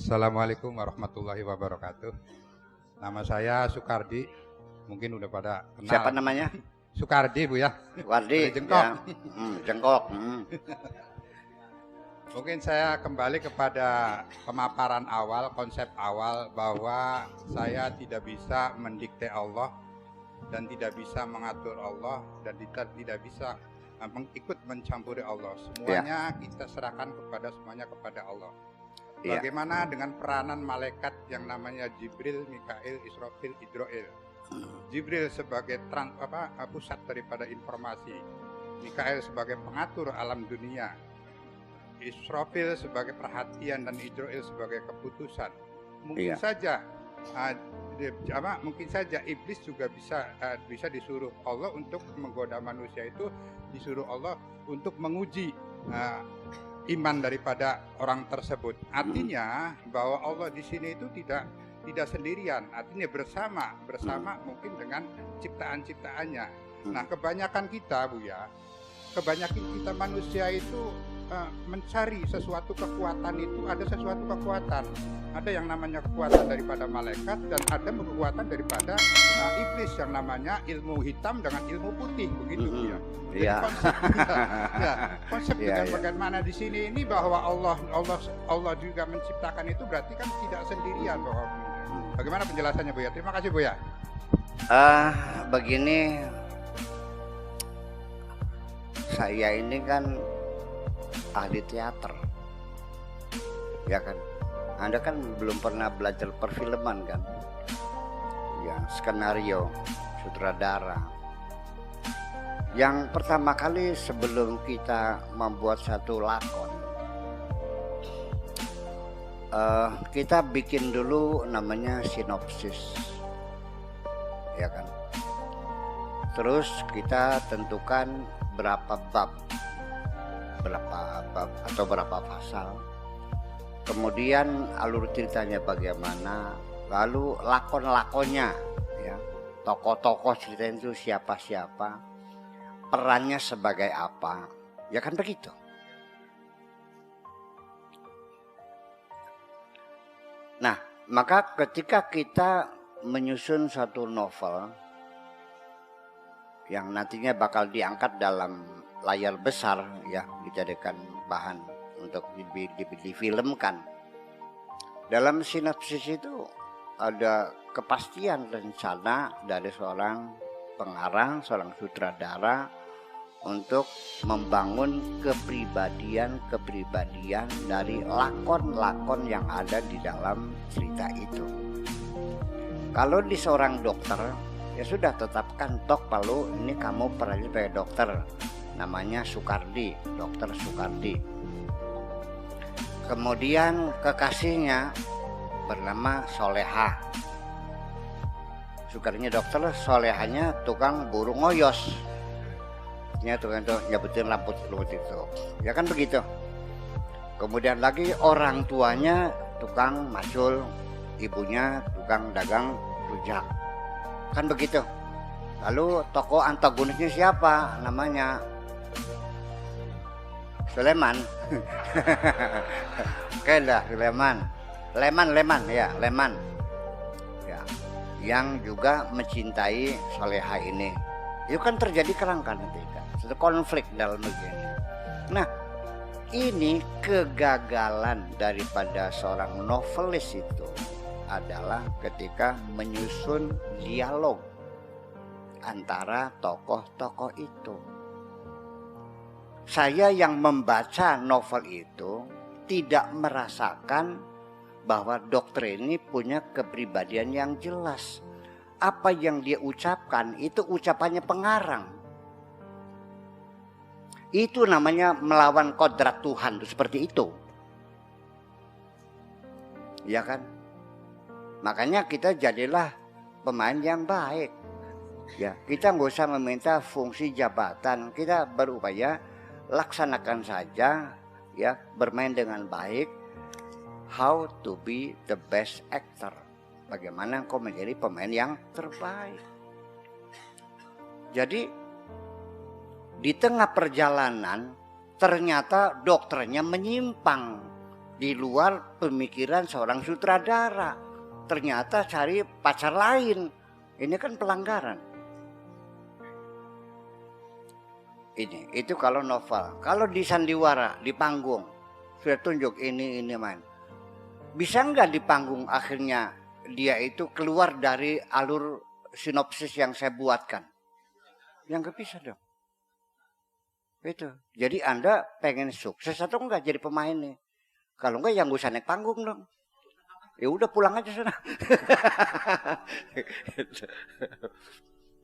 Assalamualaikum warahmatullahi wabarakatuh. Nama saya Sukardi, mungkin udah pada kenal. Siapa namanya? Sukardi, Bu ya. Wardi. Dari Jengkok. Ya. Jengkok. Mungkin saya kembali kepada pemaparan awal, konsep awal bahwa saya tidak bisa mendikte Allah dan tidak bisa mengatur Allah dan tidak bisa ikut mencampuri Allah. Semuanya kita serahkan kepada Allah. Bagaimana dengan peranan malaikat yang namanya Jibril, Mikail, Israfil, Idroil? Jibril sebagai pusat daripada informasi, Mikail sebagai pengatur alam dunia, Israfil sebagai perhatian dan Idroil sebagai keputusan. Mungkin saja iblis juga bisa disuruh Allah untuk menggoda manusia, itu disuruh Allah untuk menguji iman daripada orang tersebut. Artinya bahwa Allah di sini itu tidak sendirian, artinya bersama mungkin dengan ciptaan-ciptaannya. Nah, kebanyakan kita manusia itu mencari sesuatu kekuatan, itu ada sesuatu kekuatan. Ada yang namanya kekuatan daripada malaikat dan ada kekuatan daripada iblis yang namanya ilmu hitam dengan ilmu putih, begitu ya. Jadi konsep bagaimana di sini ini bahwa Allah juga menciptakan itu berarti kan tidak sendirian bahwa. Bagaimana penjelasannya, Bu ya? Terima kasih, Bu ya. Begini, saya ini kan ahli teater, ya kan. Anda kan belum pernah belajar perfilman kan, ya, skenario, sutradara. Yang pertama kali sebelum kita membuat satu lakon, kita bikin dulu namanya sinopsis, ya kan. Terus kita tentukan berapa bab atau berapa pasal, kemudian alur ceritanya bagaimana, lalu lakon-lakonnya, ya, tokoh-tokoh cerita itu siapa-siapa, perannya sebagai apa, ya kan begitu. Nah, maka ketika kita menyusun satu novel yang nantinya bakal diangkat dalam layar besar, ya, dijadikan bahan untuk difilmkan. Dalam sinopsis itu ada kepastian rencana dari seorang pengarang, seorang sutradara untuk membangun kepribadian dari lakon-lakon yang ada di dalam cerita itu. Kalau di seorang dokter, ya sudah tetapkan Palu, ini kamu perannya sebagai dokter, namanya Sukardi, dokter Sukardi. Kemudian kekasihnya bernama Soleha. Sukardinya dokter, Solehanya tukang burung ngoyos. Tukang itu nyabutin rambut itu, ya kan begitu. Kemudian lagi orang tuanya tukang macul, ibunya tukang dagang rujak, kan begitu. Lalu tokoh antagonisnya siapa? Namanya Sulaiman. Oke dah, Sulaiman. Leman ya, yang juga mencintai Soleha ini. Itu kan terjadi kelangkaan nanti kan, satu konflik dalam begini. Nah, ini kegagalan daripada seorang novelis itu adalah ketika menyusun dialog antara tokoh-tokoh itu. Saya yang membaca novel itu tidak merasakan bahwa dokter ini punya kepribadian yang jelas. Apa yang dia ucapkan itu ucapannya pengarang. Itu namanya melawan kodrat Tuhan, seperti itu. Ya kan? Makanya kita jadilah pemain yang baik. Ya, kita nggak usah meminta fungsi jabatan, kita berupaya laksanakan saja, ya, bermain dengan baik. How to be the best actor. Bagaimana engkau menjadi pemain yang terbaik. Jadi di tengah perjalanan ternyata dokternya menyimpang di luar pemikiran seorang sutradara. Ternyata cari pacar lain. Ini kan pelanggaran. Itu kalau novel. Kalau di sandiwara, di panggung, sudah tunjuk ini main. Bisa nggak di panggung akhirnya dia itu keluar dari alur sinopsis yang saya buatkan? Yang nggak bisa dong. Itu. Jadi Anda pengen sukses atau enggak jadi pemain nih? Kalau enggak, yang gak usah naik panggung dong. Ya udah pulang aja sana.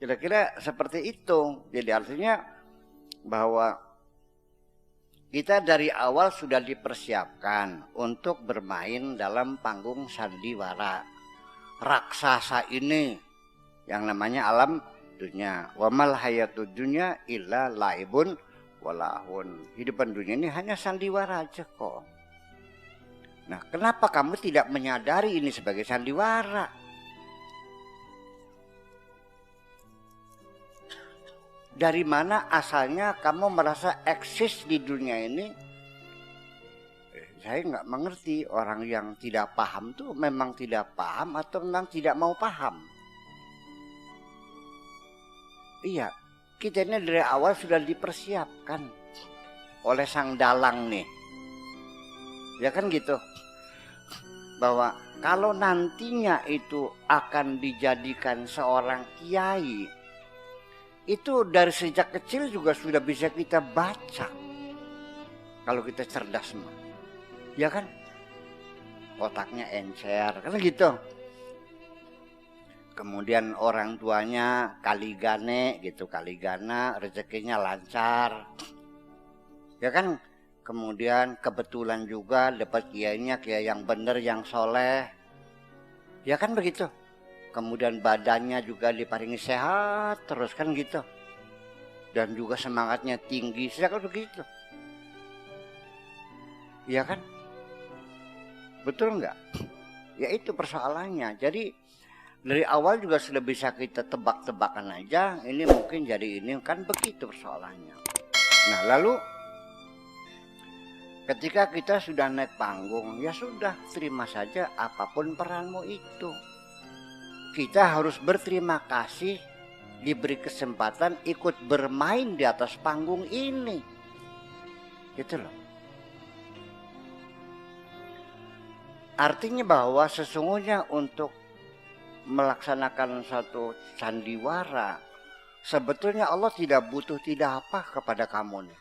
Kira-kira seperti itu. Jadi artinya bahwa kita dari awal sudah dipersiapkan untuk bermain dalam panggung sandiwara raksasa ini yang namanya alam dunia. Wa mal hayatud dunya illa laibun walahun. Hidupan dunia ini hanya sandiwara aja kok. Nah, kenapa kamu tidak menyadari ini sebagai sandiwara? Dari mana asalnya kamu merasa eksis di dunia ini? Saya nggak mengerti. Orang yang tidak paham tuh memang tidak paham atau memang tidak mau paham. Iya, kita ini dari awal sudah dipersiapkan oleh sang dalang nih. Ya kan gitu. Bahwa kalau nantinya itu akan dijadikan seorang kiai, itu dari sejak kecil juga sudah bisa kita baca. Kalau kita cerdas mah. Ya kan? Otaknya encer, kan gitu. Kemudian orang tuanya kaligane gitu, kaligana, rezekinya lancar. Ya kan? Kemudian kebetulan juga dapat kiainya kiai yang benar, yang soleh. Ya kan begitu. Kemudian badannya juga diparingi sehat terus, kan gitu. Dan juga semangatnya tinggi, kan begitu. Ya kan? Betul enggak? Ya itu persoalannya. Jadi dari awal juga sudah bisa kita tebak-tebakan aja. Ini mungkin jadi ini, kan begitu persoalannya. Nah lalu ketika kita sudah naik panggung, ya sudah, terima saja apapun peranmu itu. Kita harus berterima kasih diberi kesempatan ikut bermain di atas panggung ini. Gitu loh. Artinya bahwa sesungguhnya untuk melaksanakan satu sandiwara, sebetulnya Allah tidak butuh tidak apa kepada kamu nih.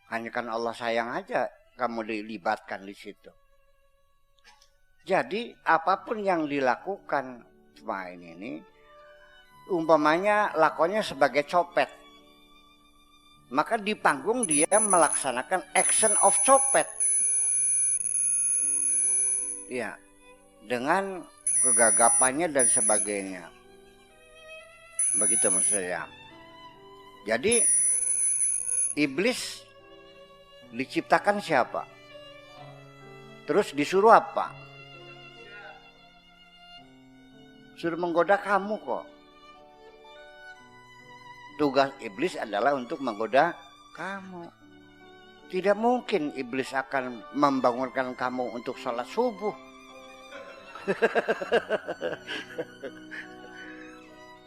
Hanya kan Allah sayang aja kamu dilibatkan di situ. Jadi apapun yang dilakukan pemain ini, umpamanya lakonnya sebagai copet, maka di panggung dia melaksanakan action of copet. Ya, dengan kegagapannya dan sebagainya. Begitu maksud saya. Jadi iblis diciptakan siapa? Terus disuruh apa? Suruh menggoda kamu kok. Tugas iblis adalah untuk menggoda kamu. Tidak mungkin iblis akan membangunkan kamu untuk sholat subuh.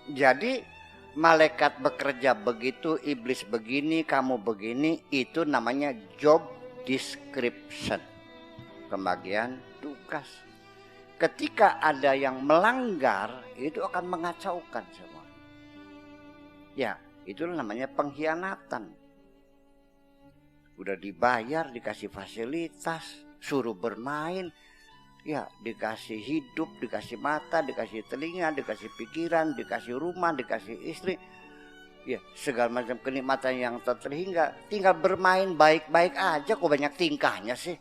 Jadi malaikat bekerja begitu, iblis begini, kamu begini, itu namanya job description. Pembagian tugas. Ketika ada yang melanggar, itu akan mengacaukan semua. Ya, itu namanya pengkhianatan. Udah dibayar, dikasih fasilitas, suruh bermain, ya dikasih hidup, dikasih mata, dikasih telinga, dikasih pikiran, dikasih rumah, dikasih istri, ya segala macam kenikmatan yang terhingga. Tinggal bermain baik-baik aja, kok banyak tingkahnya sih.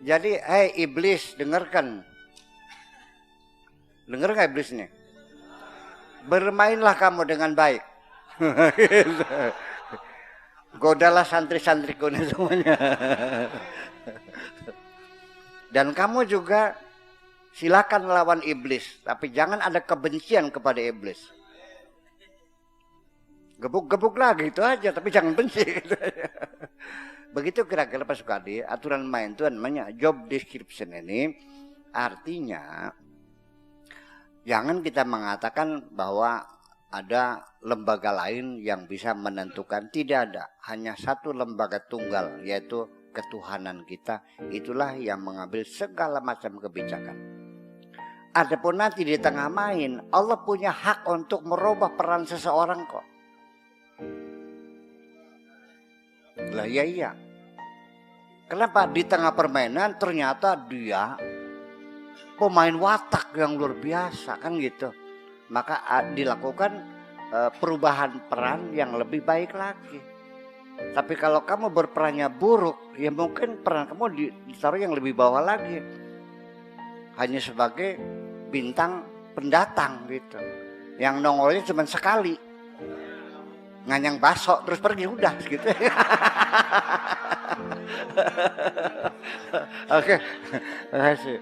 Jadi iblis, dengarkan. Dengar gak iblis nih? Bermainlah kamu dengan baik. Godalah santri-santriku ini semuanya. Dan kamu juga silakan melawan iblis, tapi jangan ada kebencian kepada iblis. gebuk-gebuk lagi itu aja, tapi jangan benci. Gitu. Begitu kira-kira Pak Sukadi, aturan main itu namanya job description ini artinya jangan kita mengatakan bahwa ada lembaga lain yang bisa menentukan, tidak ada. Hanya satu lembaga tunggal, yaitu ketuhanan kita. Itulah yang mengambil segala macam kebijakan. Adapun nanti di tengah main, Allah punya hak untuk merubah peran seseorang kok. Lah iya. Kenapa di tengah permainan ternyata dia pemain watak yang luar biasa kan gitu. Maka dilakukan perubahan peran yang lebih baik lagi. Tapi kalau kamu berperannya buruk, ya mungkin peran kamu ditaruh yang lebih bawah lagi. Hanya sebagai bintang pendatang gitu. Yang nongolnya cuma sekali. Nganyang baso terus pergi udah gitu. Oke. Terima kasih.